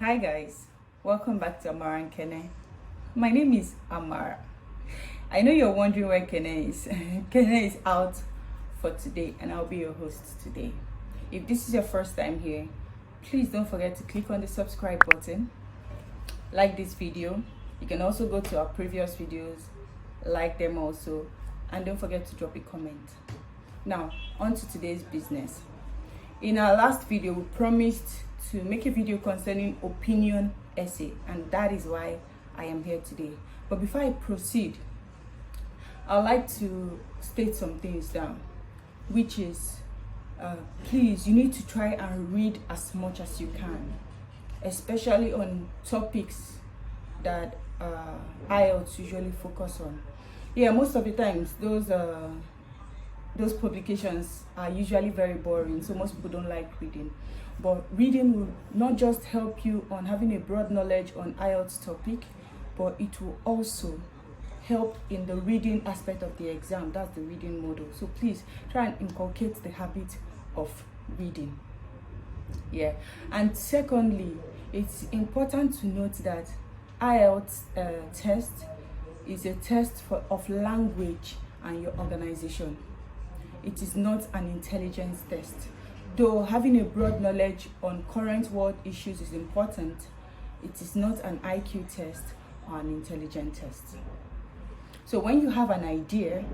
Hi guys, welcome back to Amara and Kene. My name is Amara. I know you're wondering where Kene is. Kene is out for today and I'll be your host today. If this is your first time here, please don't forget to click on the subscribe button, like this video. You can also go to our previous videos, like them also, and don't forget to drop a comment. Now, on to today's business. In our last video, we promised to make a video concerning opinion essay, and that is why I am here today. But before I proceed, I'd like to state some things down, which is please, you need to try and read as much as you can, especially on topics that IELTS usually focus on. Yeah, most of the times those publications are usually very boring, so most people don't like reading. But reading will not just help you on having a broad knowledge on IELTS topic, but it will also help in the reading aspect of the exam. That's the reading model. So please try and inculcate the habit of reading. Yeah. And secondly, it's important to note that IELTS test is a test of language and your organization. It is not an intelligence test. Though having a broad knowledge on current world issues is important, it is not an IQ test or an intelligence test. So when you have an idea,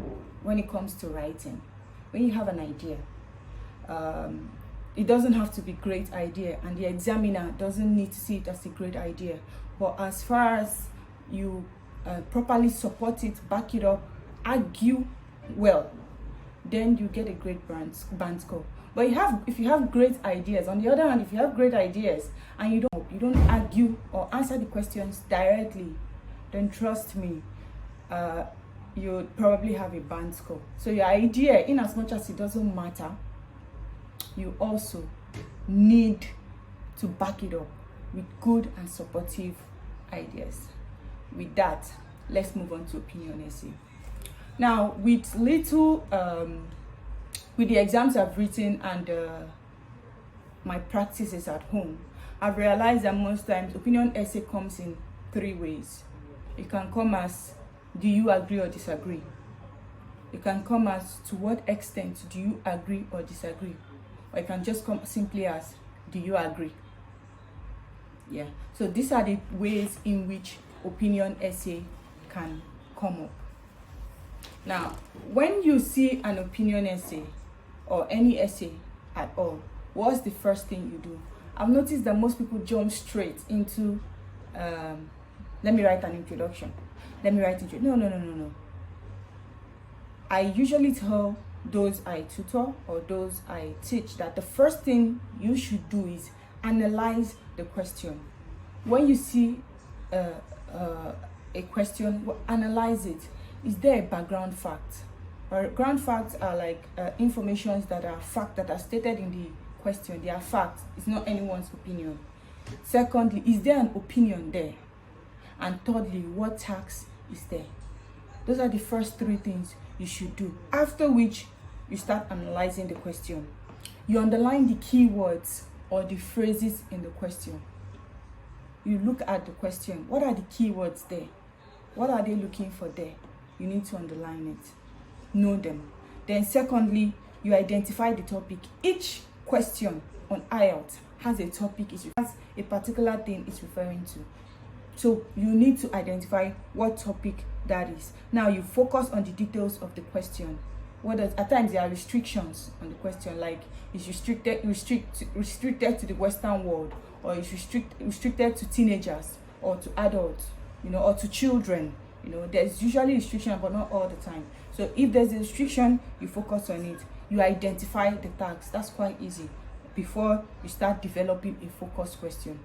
when it comes to writing, when you have an idea, it doesn't have to be a great idea, and the examiner doesn't need to see it as a great idea. But as far as you properly support it, back it up, argue well, then you get a great band score. But if you have great ideas, on the other hand, if you have great ideas and you don't argue or answer the questions directly, then trust me, you probably have a band score. So your idea, in as much as it doesn't matter, you also need to back it up with good and supportive ideas. With that, let's move on to opinion essay. Now, with the exams I've written and my practices at home, I've realized that most times opinion essay comes in three ways. It can come as, do you agree or disagree? It can come as, to what extent do you agree or disagree? Or it can just come simply as, do you agree? Yeah, so these are the ways in which opinion essay can come up. Now, when you see an opinion essay or any essay at all, what's the first thing you do? I've noticed that most people jump straight into, let me write an introduction. No. I usually tell those I tutor or those I teach that the first thing you should do is analyze the question. When you see a question, analyze it. Is there a background fact? Ground facts are like informations that are fact that are stated in the question. They are facts. It's not anyone's opinion. Secondly, is there an opinion there? And thirdly, what tax is there? Those are the first three things you should do. After which, you start analyzing the question. You underline the keywords or the phrases in the question. You look at the question. What are the keywords there? What are they looking for there? You need to underline it. Know them. Then secondly, you identify the topic. Each question on IELTS has a topic, it has a particular thing it's referring to. So you need to identify what topic that is. Now you focus on the details of the question. At times there are restrictions on the question, like it's restricted to the Western world, or it's restricted to teenagers or to adults, or to children. There's usually restriction, but not all the time. So if there's a restriction, you focus on it. You identify the tags. That's quite easy before you start developing a focus question.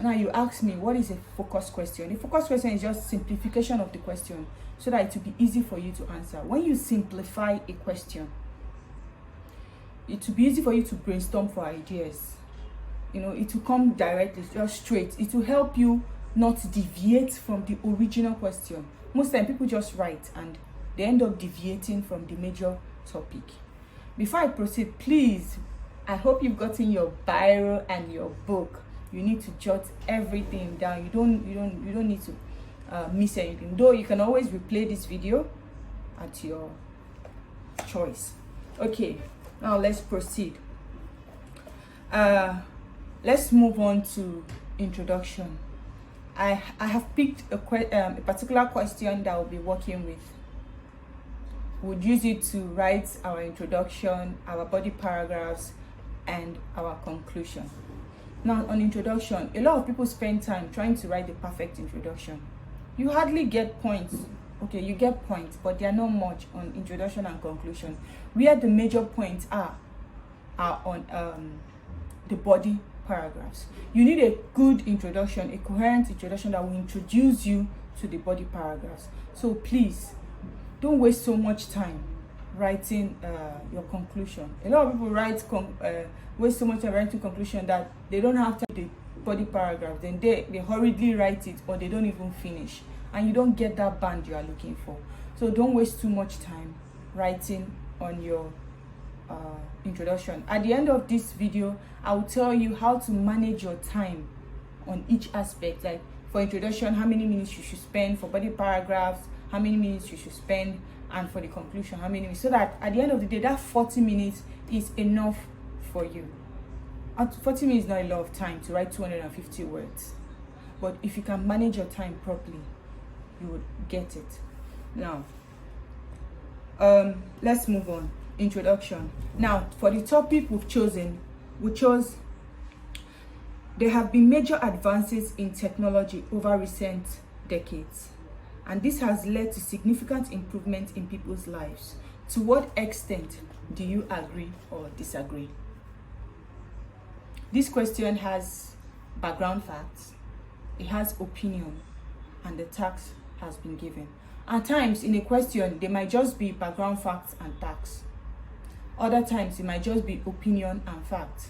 Now you ask me, what is a focus question? The focus question is just simplification of the question so that it will be easy for you to answer. When you simplify a question, it will be easy for you to brainstorm for ideas. It will come directly, just straight. It will help you not deviate from the original question. Most time people just write and they end up deviating from the major topic. Before I proceed, please, I hope you've gotten your biro and your book. You need to jot everything down. You don't need to miss anything. Though you can always replay this video at your choice. Okay, now let's proceed. Let's move on to introduction. I have picked a particular question that we'll be working with. We'll use it to write our introduction, our body paragraphs, and our conclusion. Now, on introduction, a lot of people spend time trying to write the perfect introduction. You hardly get points. Okay, you get points, but they are not much on introduction and conclusion. Where the major points are on the body paragraphs. You need a good introduction, a coherent introduction that will introduce you to the body paragraphs. So please, don't waste so much time writing your conclusion. A lot of people waste so much time writing conclusion that they don't have to the body paragraph. Then they hurriedly write it, or they don't even finish, and you don't get that band you are looking for. So don't waste too much time writing on your introduction. At the end of this video, I will tell you how to manage your time on each aspect. Like for introduction, how many minutes you should spend; for body paragraphs, how many minutes you should spend; and for the conclusion, how many minutes, so that at the end of the day, that 40 minutes is enough for you. 40 minutes is not a lot of time to write 250 words, but if you can manage your time properly, you would get it. Now, let's move on. Introduction. Now, for the topic we've chosen, there have been major advances in technology over recent decades, and this has led to significant improvement in people's lives. To what extent do you agree or disagree? This question has background facts, it has opinion, and the tax has been given. At times in a question, there might just be background facts and tax. Other times it might just be opinion and fact.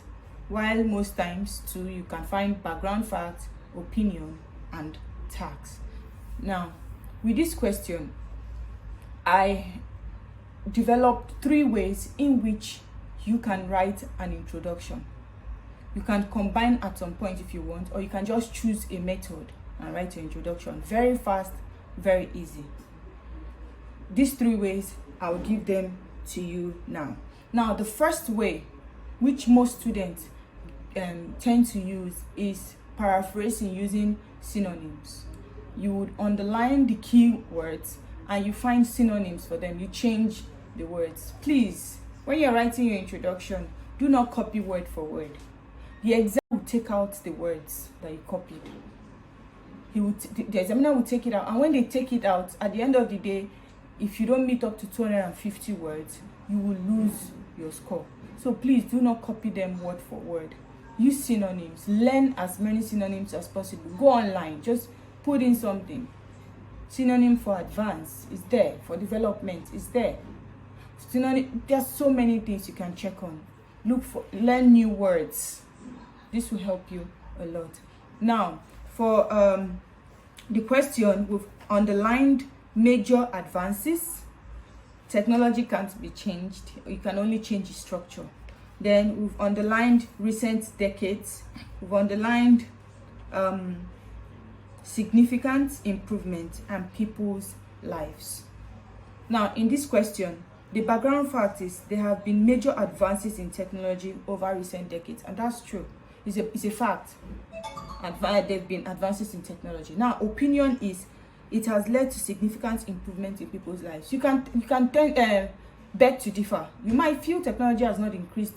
While most times too, you can find background facts, opinion, and tax. Now, with this question, I developed 3 ways in which you can write an introduction. You can combine at some point if you want, or you can just choose a method and write your introduction. Very fast, very easy. These 3 ways, I'll give them to you now. Now, the first way, which most students tend to use, is paraphrasing using synonyms. You would underline the key words and you find synonyms for them. You change the words. Please, when you're writing your introduction, do not copy word for word. The examiner will take out the words that you copied. The examiner will take it out, and when they take it out, at the end of the day, if you don't meet up to 250 words, you will lose your score. So please do not copy them word for word. Use synonyms. Learn as many synonyms as possible. Go online, just put in something. Synonym for advance is there, for development is there. Synonym, there's so many things you can check on. Learn new words. This will help you a lot. Now, for the question, we've underlined major advances. Technology can't be changed. You can only change the structure. Then we've underlined recent decades. We've underlined significant improvement and people's lives. Now, in this question, the background fact is there have been major advances in technology over recent decades, and that's true. It's a fact. There have been advances in technology. Now, opinion is it has led to significant improvement in people's lives. You can beg to differ. You might feel technology has not increased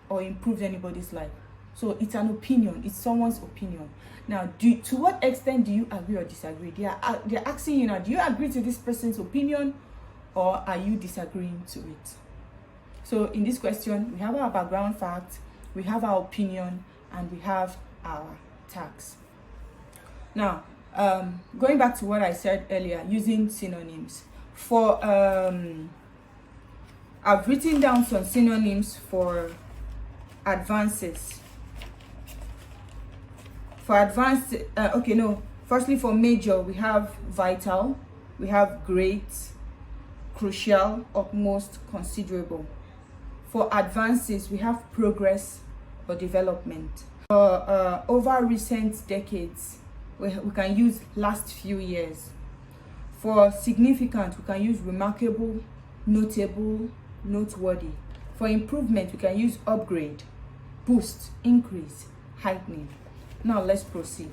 or improved anybody's life. So it's an opinion. It's someone's opinion. Now, to what extent do you agree or disagree? They're asking you now, do you agree to this person's opinion, or are you disagreeing to it? So in this question, we have our background fact, we have our opinion, and we have our tax. Now, going back to what I said earlier, using synonyms. I've written down some synonyms for advances. Firstly, for major, we have vital, we have great, crucial, utmost, considerable. For advances, we have progress or development. Over recent decades, we can use last few years. For significant, we can use remarkable, notable, noteworthy. For improvement, we can use upgrade, boost, increase, heightening. Now let's proceed.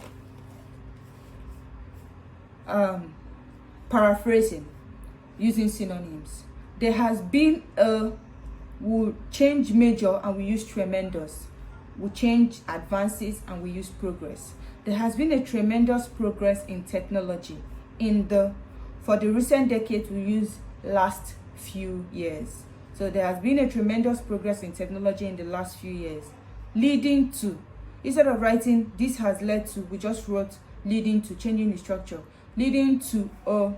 Paraphrasing, using synonyms. There has been a, we change major and we use tremendous. We change advances and we use progress. There has been a tremendous progress in technology. For the recent decade, we use last few years. So there has been a tremendous progress in technology in the last few years, leading to, instead of writing this has led to, we just wrote leading to, changing the structure, leading to a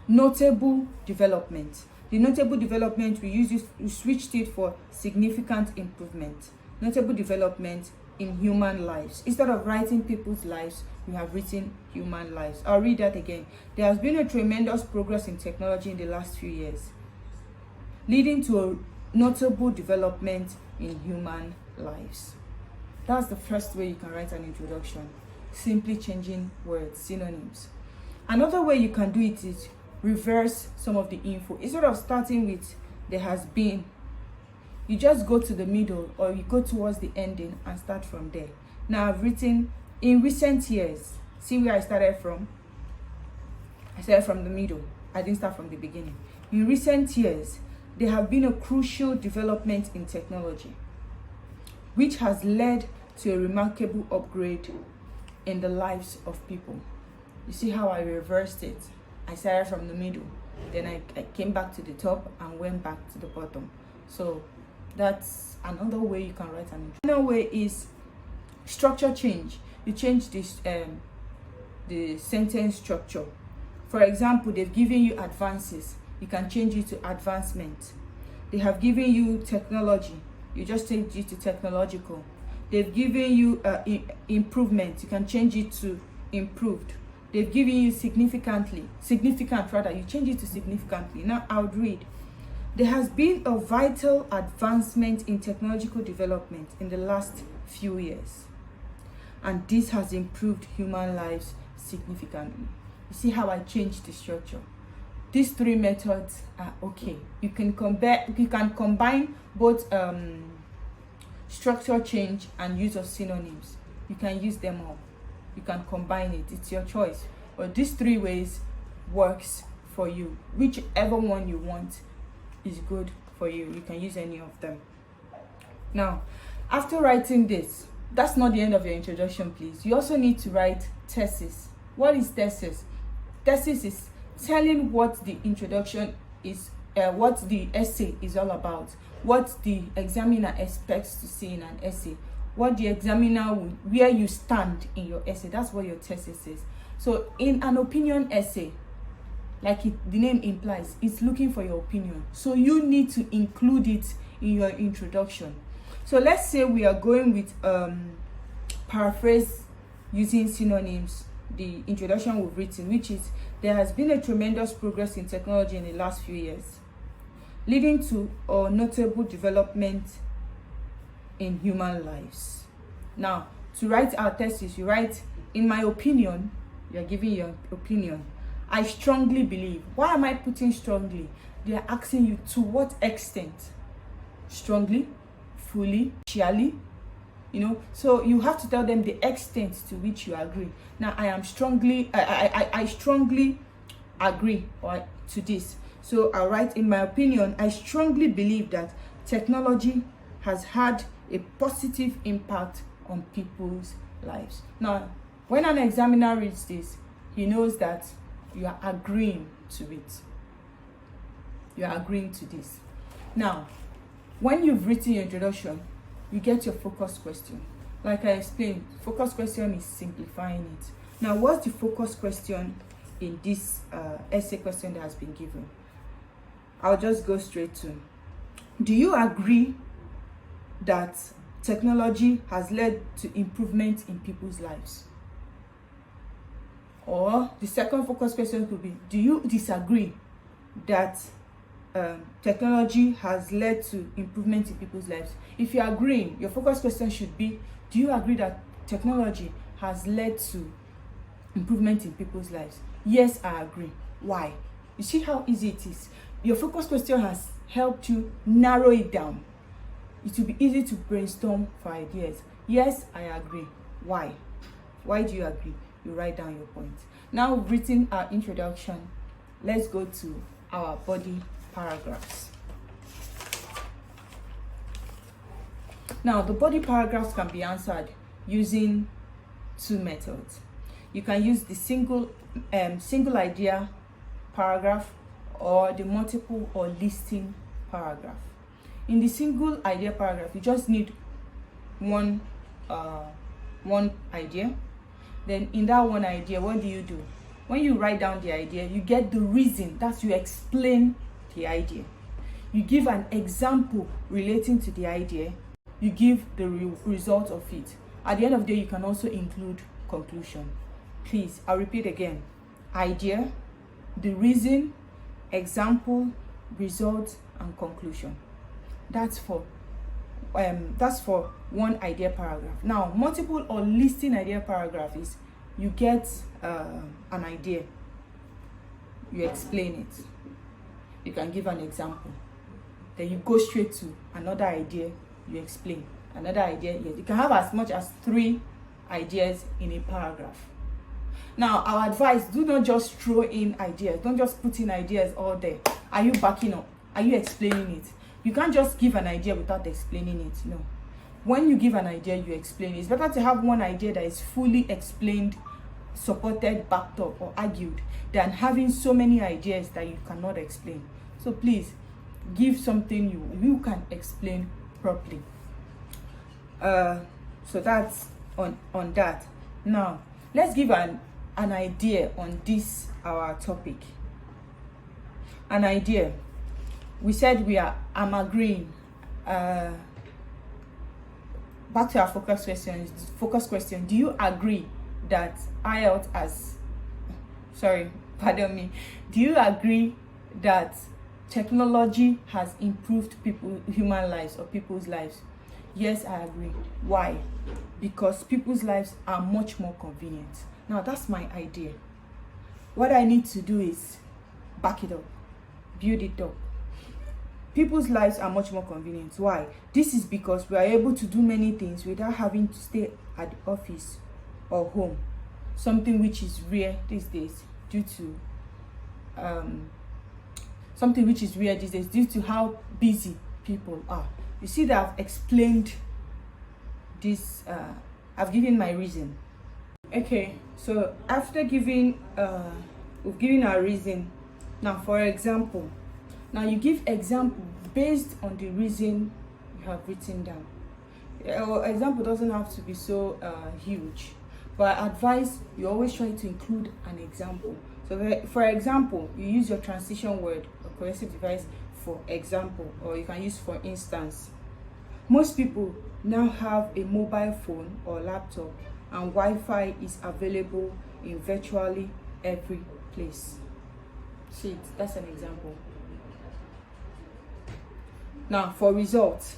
notable development. The notable development, we switched it for significant improvement. Notable development in human lives. Instead of writing people's lives, we have written human lives. I'll read that again. There has been a tremendous progress in technology in the last few years, leading to a notable development in human lives. That's the first way you can write an introduction. Simply changing words, synonyms. Another way you can do it is reverse some of the info. Instead of starting with there has been, you just go to the middle or you go towards the ending and start from there. Now I've written in recent years. See where I started from? I started from the middle. I didn't start from the beginning. In recent years, there have been a crucial development in technology, which has led to a remarkable upgrade in the lives of people. You see how I reversed it? I started from the middle, then I came back to the top and went back to the bottom. So that's another way you can write an intro. Another way is structure change. You change this the sentence structure. For example, they've given you advances. You can change it to advancement. They have given you technology. You just change it to technological. They've given you improvement. You can change it to improved. They've given you significant, you change it to significantly. Now I would read. There has been a vital advancement in technological development in the last few years, and this has improved human lives significantly. You see how I changed the structure? These three methods are okay. You can combine both structure change and use of synonyms. You can use them all. You can combine it. It's your choice. But these three ways works for you. Whichever one you want is good for you. You can use any of them. Now, after writing this, that's not the end of your introduction, please. You also need to write thesis. What is thesis? Thesis is telling what the introduction is, what the essay is all about, what the examiner expects to see in an essay, what the examiner where you stand in your essay. That's what your thesis is. So in an opinion essay, like the name implies, it's looking for your opinion. So you need to include it in your introduction. So let's say we are going with paraphrase using synonyms, the introduction we've written, which is there has been a tremendous progress in technology in the last few years, leading to a notable development in human lives. Now, to write our thesis, you write, in my opinion, you're giving your opinion. I strongly believe. Why am I putting strongly? They are asking you to what extent? Strongly, fully, partially, so you have to tell them the extent to which you agree. Now I strongly agree to this. So I write, in my opinion, I strongly believe that technology has had a positive impact on people's lives. Now, when an examiner reads this, he knows that you are agreeing to it. You are agreeing to this. Now, when you've written your introduction, you get your focus question. Like I explained, focus question is simplifying it. Now, what's the focus question in this essay question that has been given? I'll just go straight to, do you agree that technology has led to improvement in people's lives? Or the second focus question could be, do you disagree that technology has led to improvement in people's lives. If you're agreeing, your focus question should be, do you agree that technology has led to improvement in people's lives? Yes, I agree. Why? You see how easy it is? Your focus question has helped you narrow it down. It will be easy to brainstorm for ideas. Yes, I agree. Why? Why do you agree? You write down your points. Now we've written our introduction. Let's go to our body paragraphs. Now, the body paragraphs can be answered using two methods. You can use the single idea paragraph or the multiple or listing paragraph. In the single idea paragraph, you just need one idea. Then in that one idea, what do? When you write down the idea, you get the reason, that you explain the idea. You give an example relating to the idea. You give the result of it. At the end of the day, you can also include conclusion. Please, I'll repeat again. Idea, the reason, example, result, and conclusion. That's for one idea paragraph. Now, multiple or listing idea paragraph is you get an idea, you explain it, you can give an example, then you go straight to another idea, you explain another idea. You can have as much as 3 ideas in a paragraph. Now, our advice, do not just throw in ideas. Don't just put in ideas all there. Are you backing up? Are you explaining it? You can't just give an idea without explaining it. No. When you give an idea, you explain it. It's better to have one idea that is fully explained, supported, backed up, or argued, than having so many ideas that you cannot explain. So please, give something you can explain properly. So that's on that. Now, let's give an idea on this, our topic. An idea. We said I'm agreeing. Back to our focus question. Focus question. Do you agree that do you agree that technology has improved human lives or people's lives? Yes, I agree. Why? Because people's lives are much more convenient. Now, that's my idea. What I need to do is back it up, build it up. People's lives are much more convenient. Why? This is because we are able to do many things without having to stay at the office or home. Something which is rare these days due to how busy people are. You see that I've explained this. I've given my reason. Okay, so after we've given our reason. Now, for example. Now, you give example based on the reason you have written down. Your example doesn't have to be so huge, but I advise you always try to include an example. So, for example, you use your transition word or cohesive device for example, or you can use for instance. Most people now have a mobile phone or laptop, and Wi-Fi is available in virtually every place. See, that's an example. Now, for results,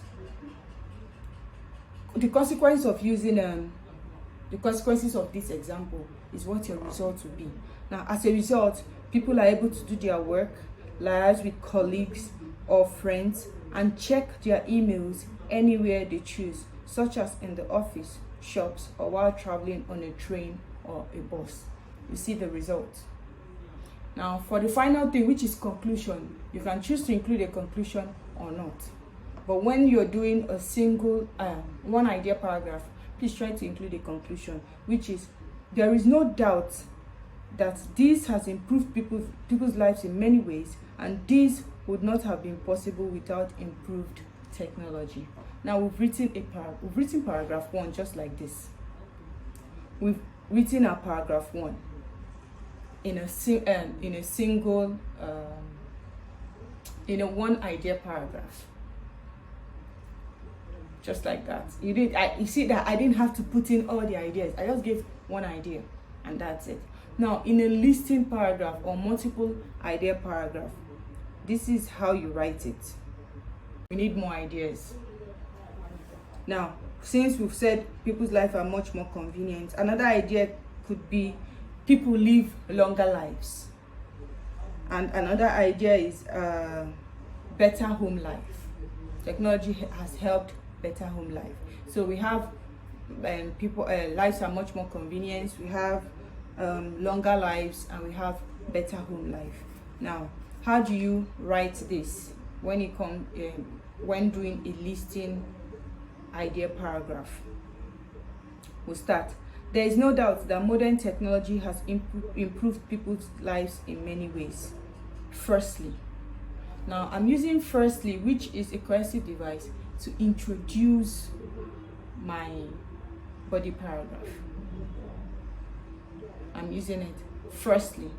the consequences of this example is what your results will be. Now, as a result, people are able to do their work, liaise with colleagues or friends, and check their emails anywhere they choose, such as in the office, shops, or while traveling on a train or a bus. You see the result. Now, for the final thing, which is conclusion, you can choose to include a conclusion or not. But when you're doing a single one idea paragraph, please try to include a conclusion, which is, there is no doubt that this has improved people's lives in many ways, and this would not have been possible without improved technology. Now, we've written paragraph 1 just like this. We've written our paragraph 1 in a one idea paragraph, just like that. You see that I didn't have to put in all the ideas. I just gave one idea, and that's it. Now, in a listing paragraph or multiple idea paragraph, this is how you write it. We need more ideas. Now, since we've said people's lives are much more convenient, another idea could be people live longer lives. And another idea is better home life. Technology has helped better home life. So we have people lives are much more convenient. We have longer lives, and we have better home life. Now, how do you write this when it comes when doing a listing idea paragraph? We'll start. There is no doubt that modern technology has improved people's lives in many ways. Firstly, now I'm using firstly, which is a cohesive device, to introduce my body paragraph. I'm using it firstly.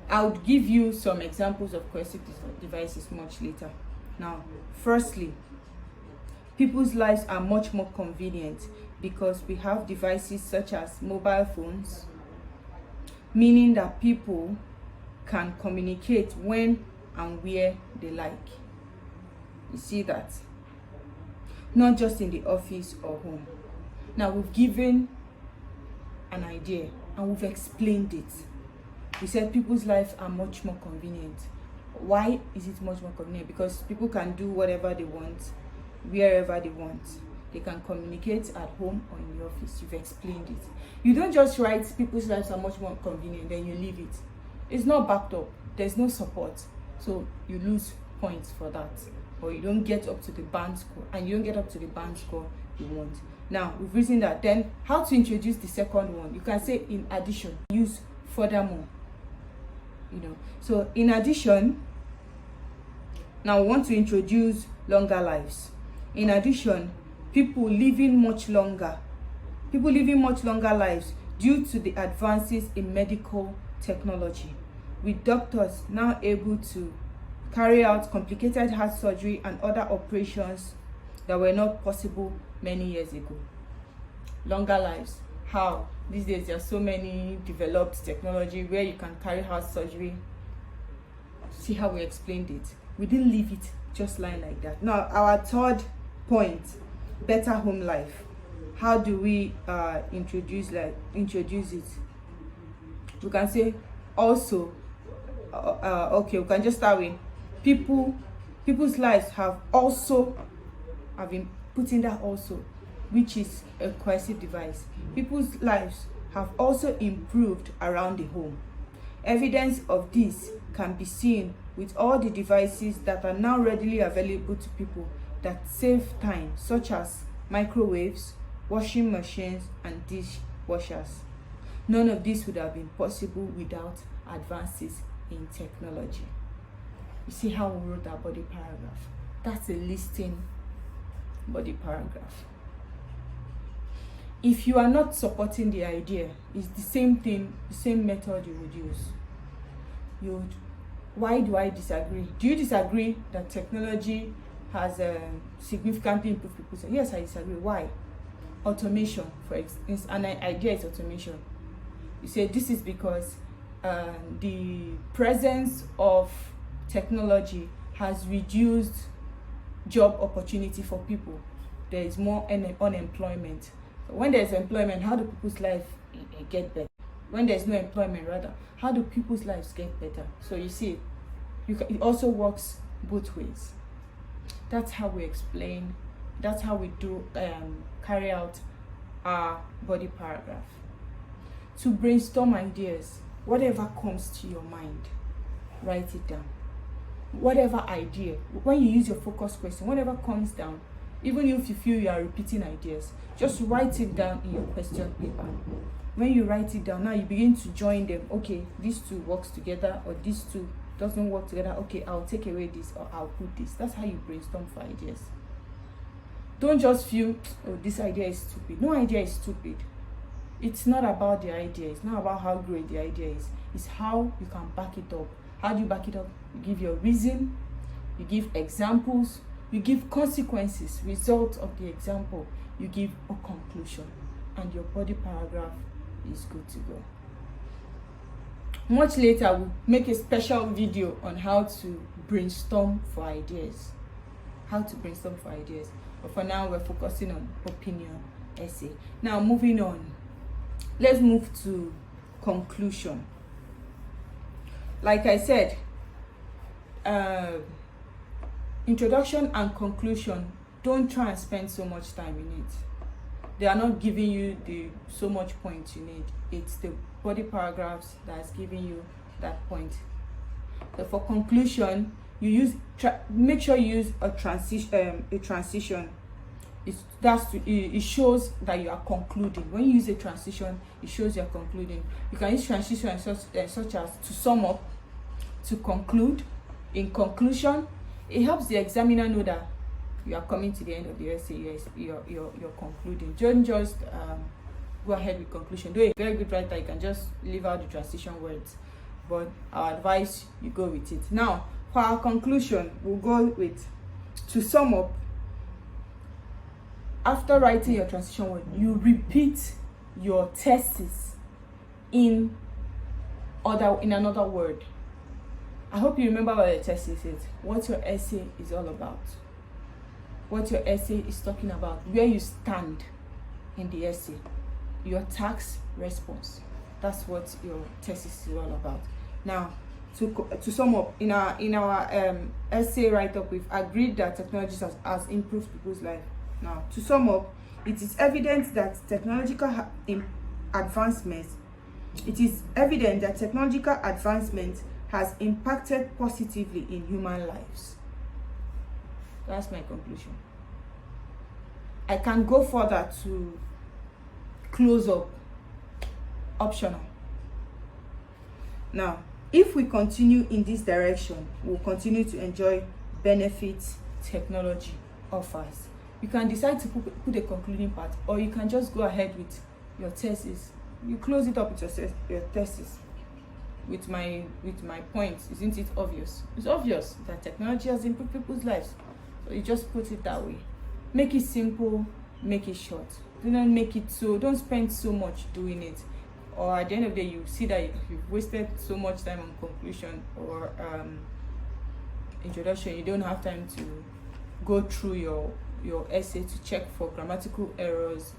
I would give you some examples of cohesive devices much later. Now, firstly, people's lives are much more convenient because we have devices such as mobile phones, meaning that people can communicate when and where they like. You see that? Not just in the office or home. Now, we've given an idea and we've explained it. We said people's lives are much more convenient. Why is it much more convenient? Because people can do whatever they want, wherever they want. They can communicate at home or in the office. You've explained it. You don't just write people's lives are much more convenient, then you leave it. It's not backed up. There's no support. So you lose points for that. Or you don't get up to the band score. And you don't get up to the band score you want. Now, we've written that. Then, how to introduce the second one? You can say in addition. Use furthermore. So in addition, now we want to introduce longer lives. In addition, people living much longer lives due to the advances in medical technology, with doctors now able to carry out complicated heart surgery and other operations that were not possible many years ago. Longer lives. How? These days there are so many developed technology where you can carry heart surgery. See how we explained it. We didn't leave it just lying like that. Now, our third point, better home life. How do we introduce it? We can say also, okay, we can just start with people's lives have been put in that also, which is a cohesive device. People's lives have also improved around the home. Evidence of this can be seen with all the devices that are now readily available to people that save time, such as microwaves, washing machines, and dishwashers. None of this would have been possible without advances in technology. You see how we wrote our body paragraph? That's a listing body paragraph. If you are not supporting the idea, it's the same thing, the same method you would use. Why do I disagree? Do you disagree that technology has significantly improved people's lives? Yes, I disagree. Why? Automation, for instance, an idea is automation. You say this is because the presence of technology has reduced job opportunity for people. There is more unemployment. So when there's employment, how do people's lives get better? When there's no employment, rather, how do people's lives get better? So you see, it also works both ways. That's how we explain. That's how we do carry out our body paragraph. To brainstorm ideas, whatever comes to your mind, write it down. Whatever idea, when you use your focus question, whatever comes down, even if you feel you are repeating ideas, just write it down in your question paper. When you write it down, now you begin to join them. Okay, these two works together, or these two doesn't work together. Okay, I'll take away this, or I'll put this. That's how you brainstorm for ideas. Don't just feel, oh, this idea is stupid. No idea is stupid. It's not about the idea. It's not about how great the idea is. It's how you can back it up. How do you back it up? You give your reason, you give examples, you give consequences, results of the example, you give a conclusion, and your body paragraph is good to go. Much later, we'll make a special video on how to brainstorm for ideas. But for now, we're focusing on opinion essay. Now, moving on. Let's move to conclusion. Like I said, introduction and conclusion, don't try and spend so much time in it. They are not giving you so much points you need. It's the body paragraphs that's giving you that point. So for conclusion, make sure you use a transition. It shows that you are concluding. When you use a transition, it shows you are concluding. You can use transition such as to sum up, to conclude. In conclusion, it helps the examiner know that you are coming to the end of the essay. You're concluding. Don't just go ahead with conclusion. Though a very good writer, you can just leave out the transition words, but I advise you go with it. Now, for our conclusion, we'll go with to sum up. After writing your transition word, you repeat your thesis in another word. I hope you remember what your thesis is, what your essay is all about, what your essay is talking about, where you stand in the essay, your task response. That's what your thesis is all about. Now, to sum up, in our essay write-up, we've agreed that technology has improved people's life. Now, to sum up, it is evident that technological advancement has impacted positively in human lives. That's my conclusion. I can go further to close up. Optional. Now, if we continue in this direction, we'll continue to enjoy benefits technology offers. You can decide to put a concluding part, or you can just go ahead with your thesis. You close it up with your thesis. With my points, isn't it obvious? It's obvious that technology has improved people's lives. So you just put it that way. Make it simple, make it short. Don't spend so much doing it. Or at the end of the day, you see that you've wasted so much time on conclusion or introduction. You don't have time to go through your essay to check for grammatical errors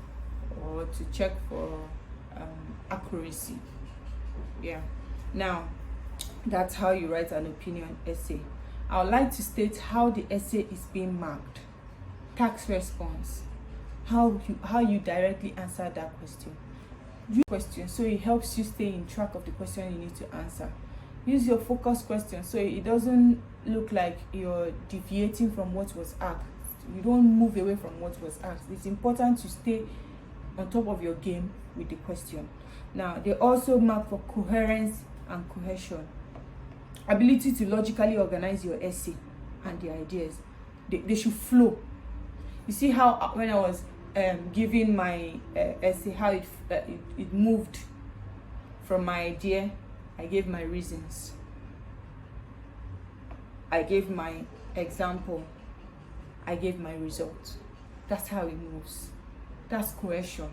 or to check for accuracy. Yeah. Now, that's how you write an opinion essay. I would like to state how the essay is being marked. Task response. How you directly answer that question. Use question so it helps you stay in track of the question you need to answer. Use your focus question so it doesn't look like you're deviating from what was asked. You don't move away from what was asked. It's important to stay on top of your game with the question. Now, they also mark for coherence and cohesion. Ability to logically organize your essay and the ideas. They should flow. You see how when I was giving my essay, how it moved from my idea. I gave my reasons. I gave my example. I gave my result. That's how it moves. That's cohesion,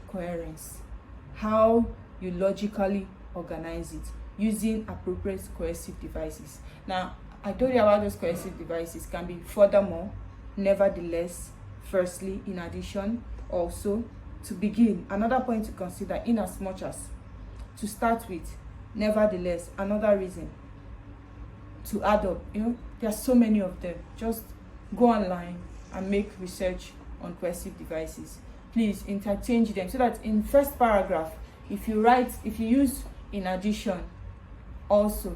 coherence. How you logically organize it using appropriate cohesive devices. Now, I told you about those cohesive devices can be furthermore, nevertheless, firstly, in addition, also, to begin. Another point to consider, in as much as, to start with, nevertheless, another reason, to add up. There are so many of them. Just go online and make research on cohesive devices. Please interchange them so that in first paragraph, if you use in addition, also,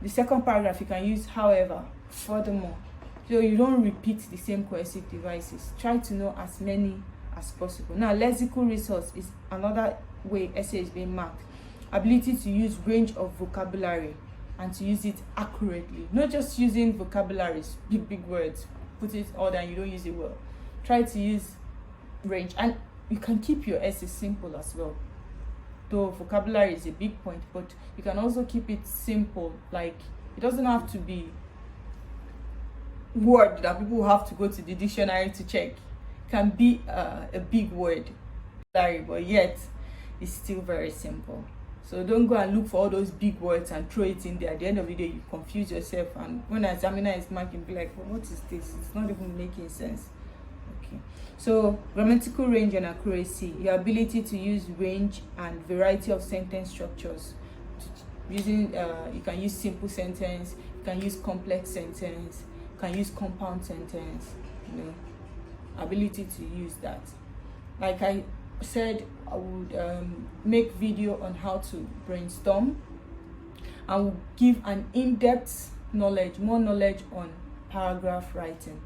the second paragraph you can use however, furthermore, so you don't repeat the same cohesive devices. Try to know as many as possible. Now, lexical resource is another way essay is being marked. Ability to use range of vocabulary and to use it accurately. Not just using vocabularies, big words, put it all down, you don't use it well. Try to use range, and you can keep your essay simple as well. Though vocabulary is a big point, but you can also keep it simple. Like, it doesn't have to be word that people have to go to the dictionary to check. It can be a big word, but yet it's still very simple. So don't go and look for all those big words and throw it in there. At the end of the day, you confuse yourself, and when an examiner is marking, be like, well, what is this? It's not even making sense. Okay. So grammatical range and accuracy, your ability to use range and variety of sentence structures. Using you can use simple sentence, you can use complex sentence, you can use compound sentence. You know, ability to use that. Like I said, I would make video on how to brainstorm. I will give an in-depth knowledge, more knowledge on paragraph writing.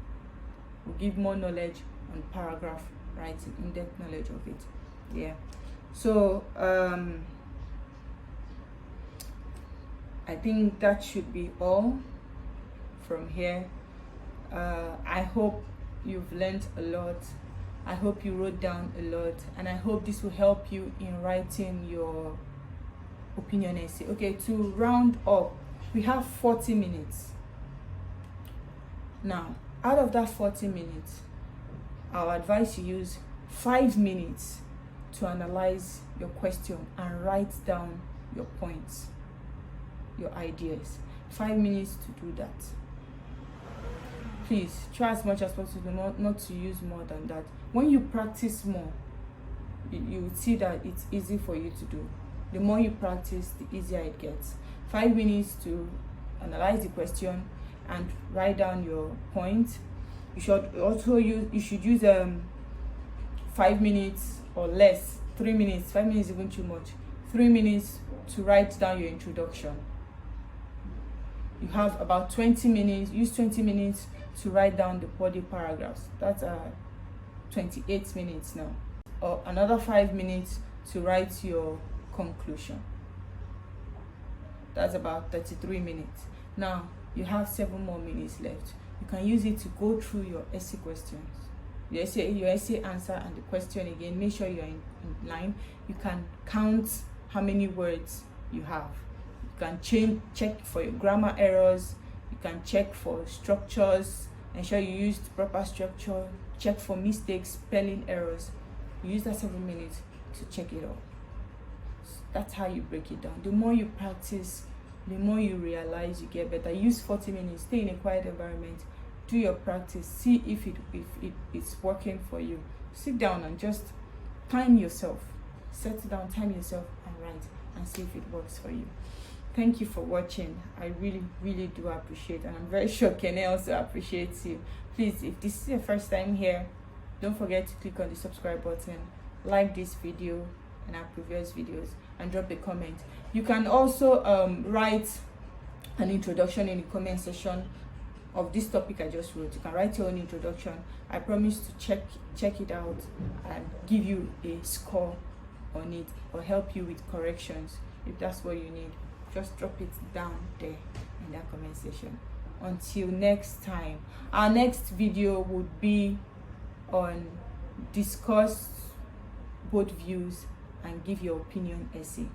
We'll give more knowledge on paragraph writing, in-depth knowledge of it. Yeah. So I think that should be all from here. I hope you've learned a lot. I hope you wrote down a lot, and I hope this will help you in writing your opinion essay. Okay, to round up, we have 40 minutes. Now, out of that 40 minutes, I'll advise you use 5 minutes to analyze your question and write down your points, your ideas. 5 minutes to do that. Please try as much as possible not to use more than that. When you practice more, you will see that it's easy for you to do. The more you practice, the easier it gets. 5 minutes to analyze the question and write down your points. You should also use 5 minutes or less. 3 minutes. 5 minutes is even too much. 3 minutes to write down your introduction. You have about 20 minutes. Use 20 minutes to write down the body paragraphs. That's 28 minutes now. Or another 5 minutes to write your conclusion. That's about 33 minutes. Now you have 7 more minutes left. You can use it to go through your essay questions, your essay answer and the question again. Make sure you're in line. You can count how many words you have. You can check for your grammar errors. You can check for structures, ensure you used proper structure, check for mistakes, spelling errors. You use that 7 minutes to check it all. That's how you break it down. The more you practice, the more you realize you get better. Use 40 minutes, stay in a quiet environment, do your practice, see if it's working for you. Sit down and just time yourself. Set down, time yourself and write and see if it works for you. Thank you for watching. I really, really do appreciate, and I'm very sure Kene also appreciates you. Please, if this is your first time here, don't forget to click on the subscribe button, like this video and our previous videos, and drop a comment. You can also write an introduction in the comment section of this topic I just wrote. You can write your own introduction. I promise to check it out and give you a score on it or help you with corrections if that's what you need. Just drop it down there in that comment section. Until next time, our next video would be on discuss both views and give your opinion essay.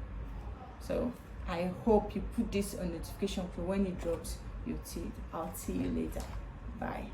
So I hope you put this on notification for when it drops. You'll see it. I'll see you later. Bye.